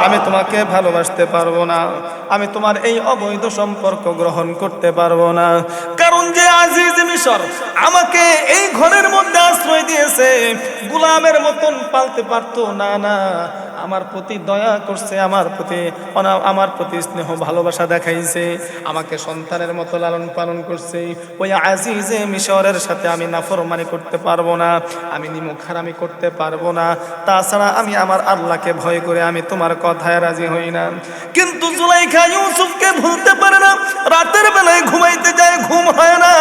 আমি তোমাকে ভালোবাসতে পারবো না, আমি তোমার এই অবৈধ সম্পর্ক গ্রহণ করতে পারবো না, কারণ যে আজিজ মিশর আমাকে এই ঘরের মধ্যে আশ্রয় দিয়েছে, গোলামের মতন পালতে পারতো না, না, আমার প্রতি দয়া করছে, আমার প্রতি স্নেহ ভালোবাসা দেখাইছে, আমাকে সন্তানের মতো লালন পালন করছে। ওই আজিজে মিশরের সাথে আমি নাফরমানি করতে পারবো না, আমি নিমুখারামি করতে পারবো না। তাছাড়া আমি আমার আল্লাহকে ভয় করে আমি তোমার কথায় রাজি হই না। কিন্তু জুলাইখা ইউসুফকে ভুলতে পারে না। রাতের বেলায় ঘুমাইতে যায়, ঘুম হয় না।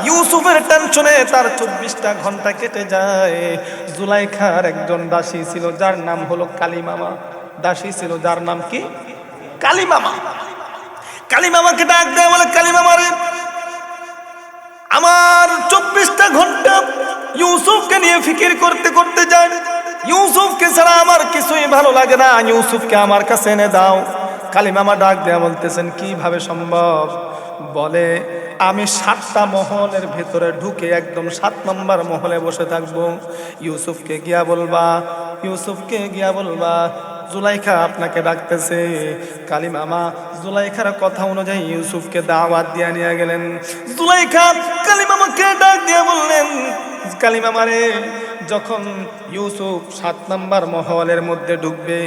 ইউসুফের টেনশনে তার 24টা ঘন্টা কেটে যায়। জুলাইখার একজন দাসী ছিল, যার নাম হলো কালিমামা। দাসী ছিল যার নাম কি? কালিমামা। কালিমামাকে ডাক দেয়, বলে, কালিমামা রে, আমার 24টা ঘন্টা ইউসুফকে নিয়ে ফিকির করতে করতে যায়, ইউসুফকে ছাড়া আমার কিছুই ভালো লাগে না, ইউসুফকে আমার কাছে এনে দাও। কালিমামা ডাক দেয়া বলতেছেন, কিভাবে সম্ভব? বলে, আমি 7টা মহলের ভেতরে ঢুকে একদম 7 নম্বর মহলে বসে থাকবো। ইউসুফকে গিয়া বলবা জুলাইখা আপনাকে ডাকতেছে। কালিমামা জুলাইখার কথা অনুযায়ী ইউসুফকে দাওয়াত দিয়ে নিয়ে গেলেন। জুলাইখা কালিমামাকে ডাক দিয়ে বললেন, কালিমামা রে, যখন ইউসুফ 7 নম্বর মহলের মধ্যে ঢুকবে,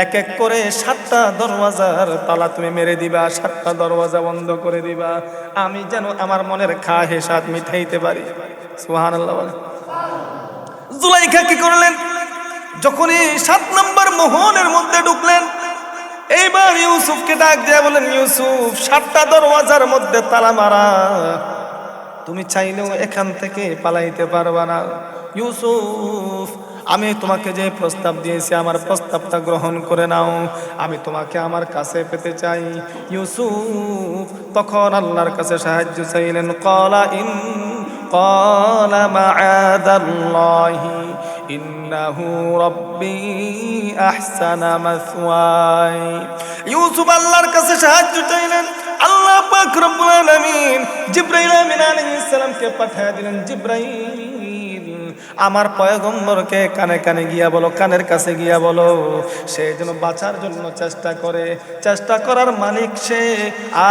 এক এক করে 7টা দরওয়াজার তালা তুমি মেরে দিবা, 7টা দরওয়াজা বন্ধ করে দিবা, আমি যেন আমার মনের খাহেসাত মিটাইতে পারি। সুবহানাল্লাহ বলেন। জুলাইখা কি করলেন? যখনই 7 নম্বর মোহনের মধ্যে ঢুকলেন, এইবার ইউসুফকে ডাক দিয়ে বলেন, ইউসুফ 7টা দরওয়াজার মধ্যে তালা মারা, তুমি চাইলেও এখান থেকে পালাইতে পারবা না। ইউসুফ, আমি তোমাকে যে প্রস্তাব দিয়েছি আমার প্রস্তাবটা গ্রহণ করে নাও, আমি তোমাকে আমার কাছে পেতে চাই। ইউসুফ তখন আল্লাহর কাছে সাহায্য চাইলেন। ক্বালা মাআযাল্লাহি ইন্নাহু রাব্বি আহসানা মাসওয়াই। ইউসুফ আল্লাহর কাছে সাহায্য চাইলেন। আল্লাহ পাক রব্বুল আলামিন জিবরাইল আমিন আলাইহিস সালামকে পাঠিয়ে দিলেন। জিবরাইল, আমার পয়গম্বরকে কানে কানে গিয়া বলো, কানের কাছে গিয়া বলো, সে যেন বাঁচার জন্য চেষ্টা করে। চেষ্টা করার মালিক সে,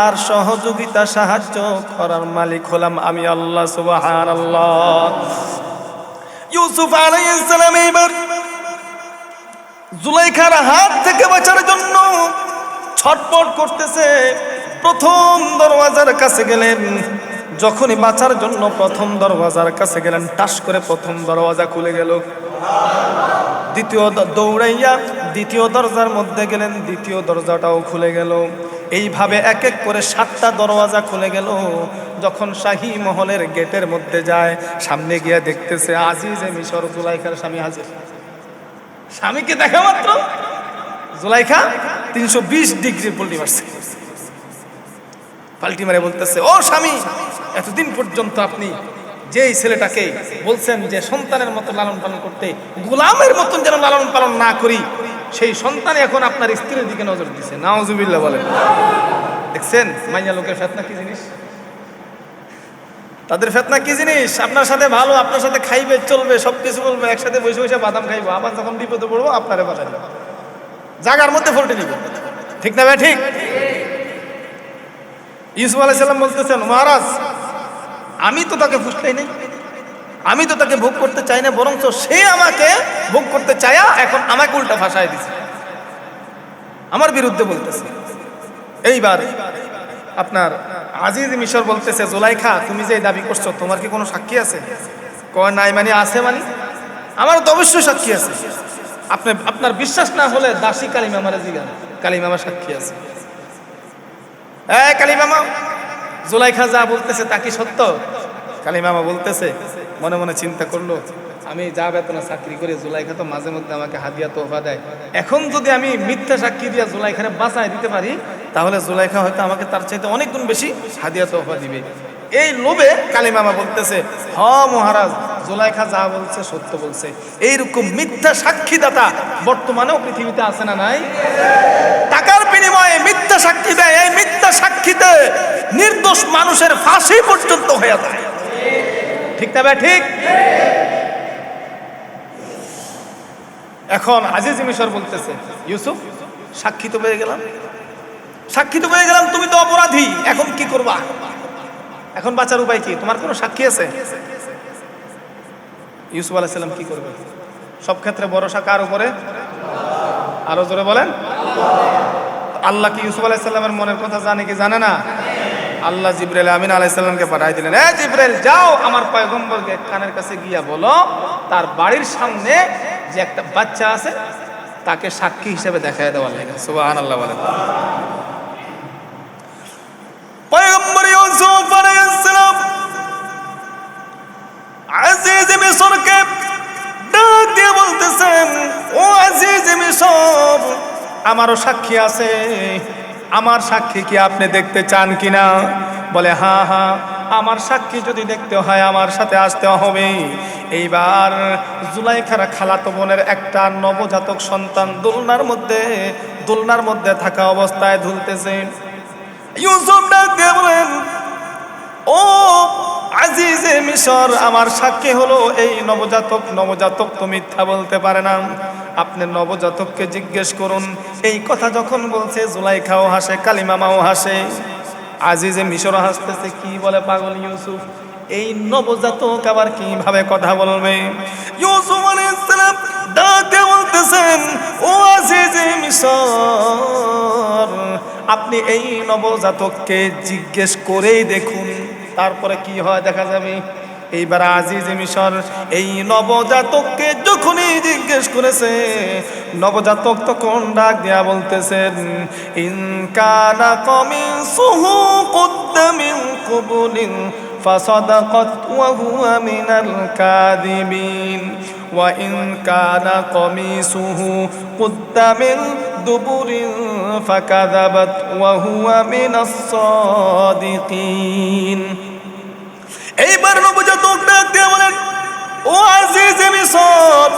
আর সহযোগিতা সাহায্য করার মালিক হলাম আমি আল্লাহ। সুবহানাল্লাহ। ইউসুফ আলাইহিস সালাম এবার জুলাইখার হাত থেকে বাঁচার জন্য ছটফট করতেছে। প্রথম দরওয়াজার কাছে গেলেন, যখনই বাঁচার জন্য প্রথম দরওয়াজার কাছে গেলেন, টাস করে প্রথম দরওয়াজা খুলে গেল। দৌড়াইয়া দ্বিতীয় দরজার মধ্যে গেলেন, দ্বিতীয় দরজাটাও খুলে গেল। এইভাবে এক এক করে 7টা দরওয়াজা খুলে গেল। যখন শাহী মহলের গেটের মধ্যে যায়, সামনে গিয়া দেখতেছে আজিজে মিশর জুলাইখার স্বামী হাজির। স্বামীকে দেখা মাত্র জুলাইখা 320 ডিগ্রি পল্টি মারছে। পাল্টি মারে বলতেছে, ও স্বামী, এতদিন পর্যন্ত আপনি যেই ছেলেটাকে বলছেন যে সন্তানের মতো লালন পালন করতে, গোলামের মতন যেন লালন পালন না করি, সেই সন্তান এখন আপনার স্ত্রীর দিকে নজর দিছে। নাউজুবিল্লাহ বলেন। দেখছেন মাইয়া লোকের ফেতনা কি জিনিস? তাদের ফেতনা কি জিনিস? আপনার সাথে ভালো, আপনার সাথে খাইবে, চলবে, সবকিছু বলবে, একসাথে বসে বসে বাদাম খাইবো, আবার যখন বিপদে পড়বো আপনারে বাজারে জাগার মধ্যে ফল্টে নিব। ঠিক না ভাই? ঠিক। ইউসুফ আলাইহিস সালাম বলতেছেন, মহারাজ, আমি তো তাকে ফুসলাই নাই, আমি তো তাকে ভোগ করতে চাই না, বরঞ্চ সে আমাকে ভোগ করতে চায়া এখন আমাকে উল্টা ভাষায় দিছে, আমার বিরুদ্ধে বলতেছে। এইবার আপনার আজিজ মিশর বলতেছে, জুলাইখা, তুমি যে দাবি করছো তোমার কি কোনো সাক্ষী আছে? কয় নাই। মানে আছে? মানে আমার তো অবশ্যই সাক্ষী আছে। আপনার বিশ্বাস না হলে দাসী কালিমা মারা জিগান, কালিমা আমার সাক্ষী আছে। কালিমামা, জুলাইখা যা বলতেছে তা কি সত্য? কালিমামা বলতেছে, মনে মনে চিন্তা করলো, আমি যা বেতনে চাকরি করি, জুলাইখা তো মাঝে মধ্যে আমাকে হাদিয়া তোহফা দেয়। এখন যদি আমি মিথ্যা সাক্ষী দিয়া জুলাইখারে বাঁচায় দিতে পারি, তাহলে জুলাইখা হয়তো আমাকে তার চাইতে অনেক গুণ বেশি হাদিয়া তোহফা দিবে। এই লোভে কালিমামা বলতেছে, হ মহারাজ, জুলাইখা যা বলছে সত্য বলছে। এইরকম মিথ্যা সাক্ষীদাতা বর্তমানেও পৃথিবীতে আছে না নাই? টাকার বিনিময়ে মিথ্যা সাক্ষী দেয়, এই মিথ্যা সাক্ষীতে নির্দোষ মানুষের ফাঁসি পর্যন্ত হয়ে যায়। ঠিক না ভাই? ঠিক। এখন আজিজ মিশর বলতেছে, ইউসুফ, সাক্ষী তো পেয়ে গেলাম, সাক্ষী তো পেয়ে গেলাম, তুমি তো অপরাধী, এখন কি করবা? এখন বাঁচার উপায় কি? তোমার কোনো সাক্ষী আছে? ইউসুফ আলাইহিস সালাম কি করবে? সব ক্ষেত্রে ভরসা কার উপরে? আরো জোরে বলেন। আল্লাহ কি ইউসুফ আলাইহিস সালামের মনের কথা জানে কি জানে না? আল্লাহ জিবরাইল আমিন আলাইহিস সালামকে পাঠিয়ে দিলেন, এ জিবরাইল, যাও আমার পয়গম্বরকে কানের কাছে গিয়া বলো, তার বাড়ির সামনে যে একটা বাচ্চা আছে তাকে সাক্ষী হিসেবে দেখায় দেওয়ার লাগে। সুবহানাল্লাহ বলেন। পয়গম্বর ইউসুফ আলাইহিস সালাম আজিজ মিশরকে ডাক দিয়ে বলতেছেন, ও আজিজ মিশর, আমারও সাক্ষী আছে, আমার সাক্ষী কি আপনি দেখতে চান কিনা? বলে, হ্যাঁ হ্যাঁ, আমার সাক্ষী যদি দেখতে হয় আমার সাথে আসতে হবে। এইবার জুলাইখার খালাতো বোনের একটা নবজাতক সন্তান দোলনার মধ্যে থাকা অবস্থায় ঝুলতেছে। ইউসুফ ডাক দিয়ে বলেন, ও আজিজে মিশর, আমার সাক্ষী হলো এই নবজাতক তো মিথ্যা বলতে পারে না, আপনি নবজাতককে জিজ্ঞেস করুন। এই কথা যখন বলছে, জুলাইখাও হাসে, কালিমামাও হাসে, আজিজে মিশর হাসতেছে। কি বলে পাগল ইউসুফ, এই নবজাতক আবার কিভাবে কথা বলবে? ইউসুফ আলাইহিস সালাম ডাক দিয়ে বলতেছে, বলতেছেন, ও আজিজে মিশর, আপনি এই নবজাতককে জিজ্ঞেস করেই দেখুন, তারপরে কি হয় দেখা যাবে। এইবার আজিজে মিশর এই নবজাতককে যখনই জিজ্ঞেস করেছে, নবজাতক তখন ডাক দিয়া বলতেছেন, ইন কানা কামিসুহু কুদ্দা মিন কুবুলিন ফাসাদাকাত ওয়া হুয়া মিনাল কাযিবিন ওয়া ইন কানা কামিসুহু কুদ্দা মিন দুবুরিন ফাকাযাবাত ওয়া হুয়া মিনাস সাদিকিন। এইবার নবজাতক ডাক দিয়ে বলেন, ও আজিজে মিশর,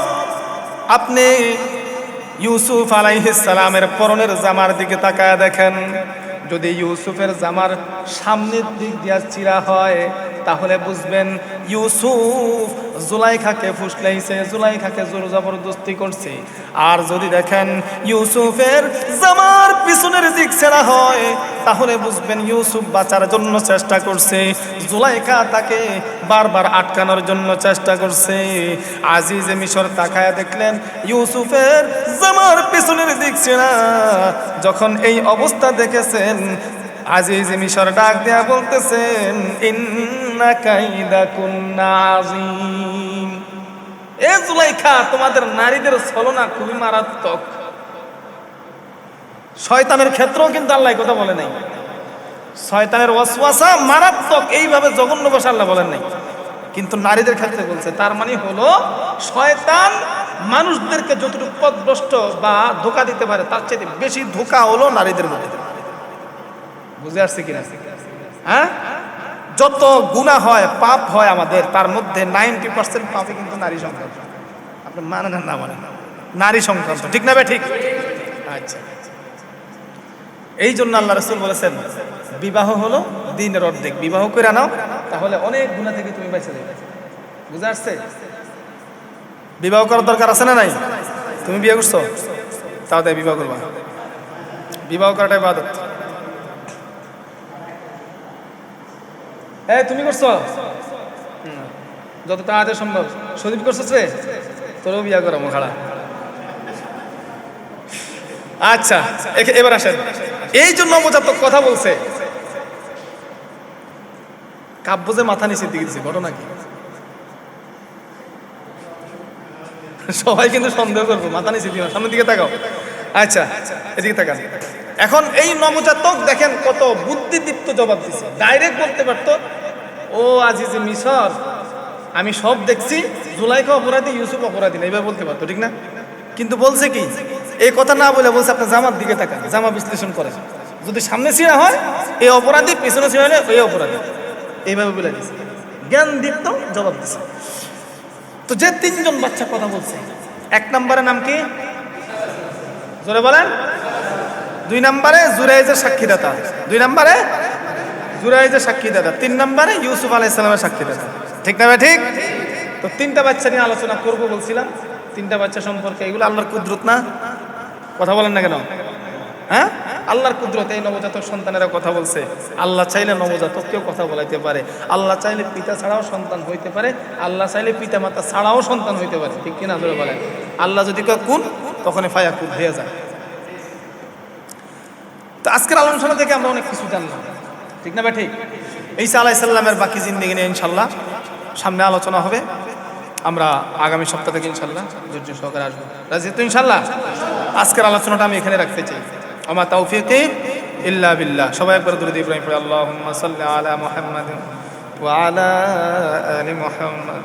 আপনি ইউসুফ আলাইহিস সালামের পরনের জামার দিকে তাকায় দেখেন। যদি ইউসুফের জামার সামনের দিক দিয়া চিরা হয়, তাহলে বুঝবেন ইউসুফ জুলাইখাকে ফুসলাইছে, জুলাইখাকে জোর জবরদস্তি করছে। আর যদি দেখেন ইউসুফের জামার পিছনের দিক ছেঁড়া হয়, তাহলে বুঝবেন ইউসুফ বাঁচার জন্য চেষ্টা করছে, জুলাইখা তাকে বারবার আটকানোর জন্য চেষ্টা করছে। আজিজে মিশর তাকায়া দেখলেন ইউসুফের জামার পিছনের দিক ছেঁড়া। যখন এই অবস্থা দেখেছেন, আজিজে মিশর ডাক দেয়া বলতেছেন, ইন্না কাইদাকুন্না আযীম। এ জুলাইখা, তোমাদের নারীদের ছলনা খুবই মারাত্মক। শয়তানের ক্ষেত্রেও কিন্তু আল্লাহ কথা বলে নাই, শয়তানের ওয়াসওয়াসা মারাত্মক, এইভাবে জঘন্য ভাষা আল্লাহ বলেন নাই, কিন্তু নারীদের ক্ষেত্রে বলছে। তার মানে হলো শয়তান মানুষদেরকে যতটুকু পথভ্রষ্ট বা ধোঁকা দিতে পারে, তার চেয়ে বেশি ধোঁকা হলো নারীদের মধ্যে। বুঝে আসছে কিনা? হ্যাঁ, যত গুনাহ হয়, পাপ হয় আমাদের, তার মধ্যে 90% পাপই কিন্তু নারী সংক্রান্ত। আপনি মানেন না মানেন, নারী সংক্রান্ত, ঠিক না? ঠিক। আচ্ছা, এই জন্য আল্লাহ রাসূল বলেছেন, বিবাহ হলো দ্বীনের অর্ধেক। বিবাহ করে নাও, তাহলে অনেক গুনাহ থেকে তুমি বেঁচে যাবে। বুঝে আসছে? বিবাহ করার দরকার আছে না নাই? তুমি বিয়ে করছো, তাও তাই বিবাহ করবা। বিবাহ করাটা ইবাদত। তুমি করছো, যত তাড়াতাড়ি সম্ভব। শরীফ করছো, তোরও বিয়া করাবো খাড়া। আচ্ছা, এবার আসেন। এই জন্য নবজাতক কথা বলছে, কাব্য যে মাথা নিচে দিকে দিচ্ছে, ঘটনা কি? সবাই কিন্তু সন্দেহ করবো, মাথা নিচে দিও, সামনের দিকে তাকাও। আচ্ছা, এদিকে তাকান। এখন এই নবজাতক দেখেন কত বুদ্ধিদীপ্ত জবাব দিচ্ছে। ডাইরেক্ট বলতে পারতো, ও আজিজে মিশর, আমি সব দেখছি, জুলাইখা অপরাধী, ইউসুফ অপরাধী না, এবার বলতে পারতো, ঠিক না? কিন্তু বলছে কি, এই কথা না বলে বলছে আপনার জামার দিকে তাকান, জামা বিশ্লেষণ করেন, যদি সামনে ছিঁড়া হয় এই অপরাধী, পেছনে ছিঁড়া হলে এই অপরাধী, এইভাবে বলে দিচ্ছে। জ্ঞান দীপ্ত জবাব দিচ্ছে। তো যে তিনজন বাচ্চা কথা বলছে, এক নম্বরের নাম কি জোরে বলেন? দুই নম্বরে জুরাইজের সাক্ষীদাতা, দুই নম্বরে জুরাইজের সাক্ষীদাতা, তিন নম্বরে ইউসুফ আলাইহিস সালামের সাক্ষীদাতা, ঠিক না? ঠিক। তো তিনটা বাচ্চা নিয়ে আলোচনা করবো বলছিলাম। তিনটা বাচ্চা সম্পর্কে, এগুলো আল্লাহর কুদরত না? কথা বলেন না কেন? হ্যাঁ, আল্লাহর কুদরত। এই নবজাতক সন্তানেরা কথা বলছে। আল্লাহ চাইলে নবজাতককেও কথা বলাইতে পারে, আল্লাহ চাইলে পিতা ছাড়াও সন্তান হইতে পারে, আল্লাহ চাইলে পিতা মাতা ছাড়াও সন্তান হইতে পারে, ঠিক কিনা ধরে বলেন? আল্লাহ যদি কয় কুন, তখন ফায়া কুন হয়ে যায়। তো আজকের আলোচনা থেকে আমরা অনেক কিছু জানলাম, ঠিক না? ঠিক। ঈসা আলাইহিস সালামের বাকি জিন্দেগি নিয়ে ইনশাল্লাহ সামনে আলোচনা হবে। আমরা আগামী সপ্তাহ থেকে ইনশাল্লাহ ধৈর্য সহকারে আসবো। রাজি তো ইনশাল্লাহ? আজকের আলোচনাটা আমি এখানে রাখতে চাই। আমা তাওফীকি ইল্লা বিল্লাহ। সবাই একবার দুরূদ ইব্রাহিম পড়ে, আল্লাহুম্মা সাল্লি আলা মুহাম্মাদিন ওয়া আলা আলি মুহাম্মাদ।